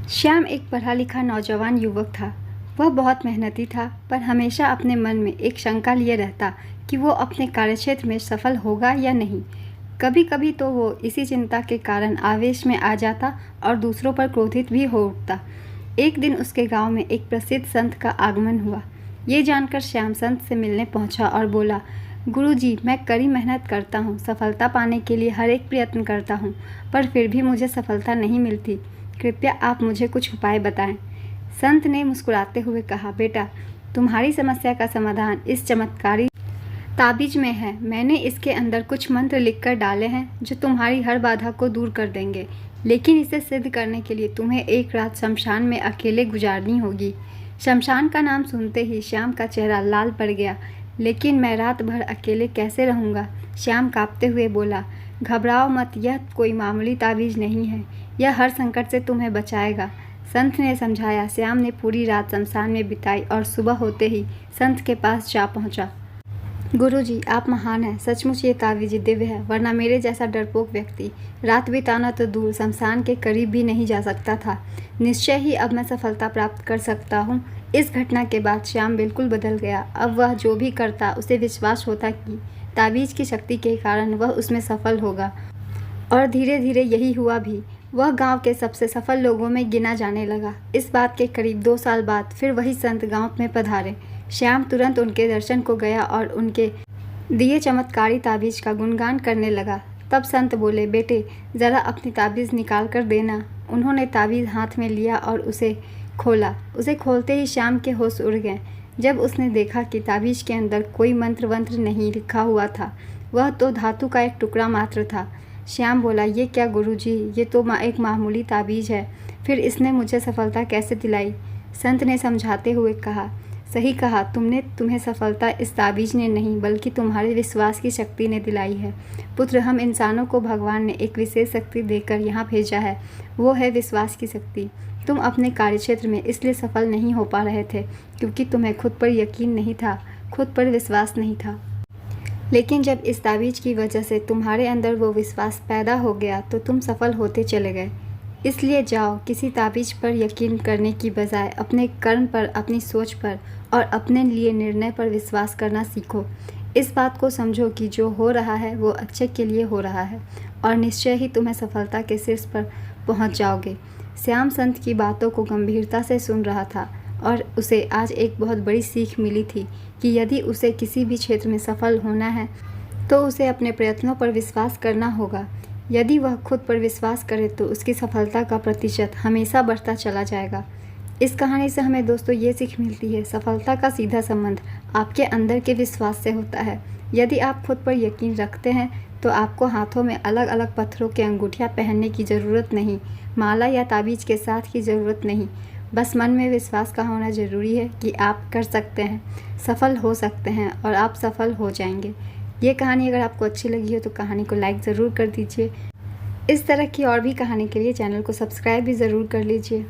श्याम एक पढ़ा लिखा नौजवान युवक था। वह बहुत मेहनती था, पर हमेशा अपने मन में एक शंका लिए रहता कि वो अपने कार्यक्षेत्र में सफल होगा या नहीं। कभी कभी तो वो इसी चिंता के कारण आवेश में आ जाता और दूसरों पर क्रोधित भी हो उठता। एक दिन उसके गांव में एक प्रसिद्ध संत का आगमन हुआ। ये जानकर श्याम संत से मिलने पहुंचा और बोला, गुरुजी, मैं कड़ी मेहनत करता हूँ, सफलता पाने के लिए हर एक प्रयत्न करता हूँ, पर फिर भी मुझे सफलता नहीं मिलती। कृपया आप मुझे कुछ उपाय बताएं। संत ने मुस्कुराते हुए कहा, बेटा, तुम्हारी समस्या का समाधान इस चमत्कारी ताबीज में है। मैंने इसके अंदर कुछ मंत्र लिखकर डाले हैं जो तुम्हारी हर बाधा को दूर कर देंगे, लेकिन इसे सिद्ध करने के लिए तुम्हें एक रात शमशान में अकेले गुजारनी होगी। शमशान का नाम सुनते ही श्याम का चेहरा लाल पड़ गया। लेकिन मैं रात भर अकेले कैसे रहूँगा? श्याम कांपते हुए बोला, घबराओ मत, यह कोई मामूली ताबीज नहीं है, यह हर संकट से तुम्हें बचाएगा। संत ने समझाया। श्याम ने पूरी रात शमशान में बिताई और सुबह होते ही संत के पास जा पहुंचा। गुरुजी, आप महान हैं, सचमुच ये ताबीज दिव्य है, वरना मेरे जैसा डरपोक व्यक्ति रात बिताना तो दूर शमशान के करीब भी नहीं जा सकता था। निश्चय ही अब मैं सफलता प्राप्त कर सकता हूँ। इस घटना के बाद श्याम बिल्कुल बदल गया। अब वह जो भी करता उसे विश्वास होता कि ताबीज की शक्ति के कारण वह उसमें सफल होगा, और धीरे धीरे यही हुआ भी। वह गांव के सबसे सफल लोगों में गिना जाने लगा। इस बात के करीब 2 साल बाद फिर वही संत गांव में पधारे। श्याम तुरंत उनके दर्शन को गया और उनके दिए चमत्कारी ताबीज का गुणगान करने लगा। तब संत बोले, बेटे, ज़रा अपनी ताबीज़ निकाल कर देना। उन्होंने ताबीज़ हाथ में लिया और उसे खोला। उसे खोलते ही श्याम के होश उड़ गए। जब उसने देखा कि ताबीज़ के अंदर कोई मंत्र वंत्र नहीं लिखा हुआ था, वह तो धातु का एक टुकड़ा मात्र था। श्याम बोला, ये क्या गुरुजी, ये तो एक मामूली ताबीज़ है, फिर इसने मुझे सफलता कैसे दिलाई? संत ने समझाते हुए कहा, सही कहा तुमने, तुम्हें सफलता इस ताबीज़ ने नहीं बल्कि तुम्हारे विश्वास की शक्ति ने दिलाई है। पुत्र, हम इंसानों को भगवान ने एक विशेष शक्ति देकर यहाँ भेजा है, वो है विश्वास की शक्ति। तुम अपने कार्यक्षेत्र में इसलिए सफल नहीं हो पा रहे थे क्योंकि तुम्हें खुद पर यकीन नहीं था, खुद पर विश्वास नहीं था। लेकिन जब इस ताबीज़ की वजह से तुम्हारे अंदर वो विश्वास पैदा हो गया तो तुम सफल होते चले गए। इसलिए जाओ, किसी ताबीज़ पर यकीन करने की बजाय अपने कर्म पर, अपनी सोच पर और अपने लिए निर्णय पर विश्वास करना सीखो। इस बात को समझो कि जो हो रहा है वो अच्छे के लिए हो रहा है, और निश्चय ही तुम्हें सफलता के शीर्ष पर पहुंच जाओगे। श्याम संत की बातों को गंभीरता से सुन रहा था और उसे आज एक बहुत बड़ी सीख मिली थी कि यदि उसे किसी भी क्षेत्र में सफल होना है तो उसे अपने प्रयत्नों पर विश्वास करना होगा। यदि वह खुद पर विश्वास करे तो उसकी सफलता का प्रतिशत हमेशा बढ़ता चला जाएगा। इस कहानी से हमें दोस्तों ये सीख मिलती है, सफलता का सीधा संबंध आपके अंदर के विश्वास से होता है। यदि आप खुद पर यकीन रखते हैं तो आपको हाथों में अलग अलग पत्थरों की अंगूठियाँ पहनने की ज़रूरत नहीं, माला या ताबीज़ के साथ की ज़रूरत नहीं। बस मन में विश्वास का होना ज़रूरी है कि आप कर सकते हैं, सफल हो सकते हैं, और आप सफल हो जाएंगे। ये कहानी अगर आपको अच्छी लगी हो तो कहानी को लाइक ज़रूर कर दीजिए। इस तरह की और भी कहानी के लिए चैनल को सब्सक्राइब भी ज़रूर कर लीजिए।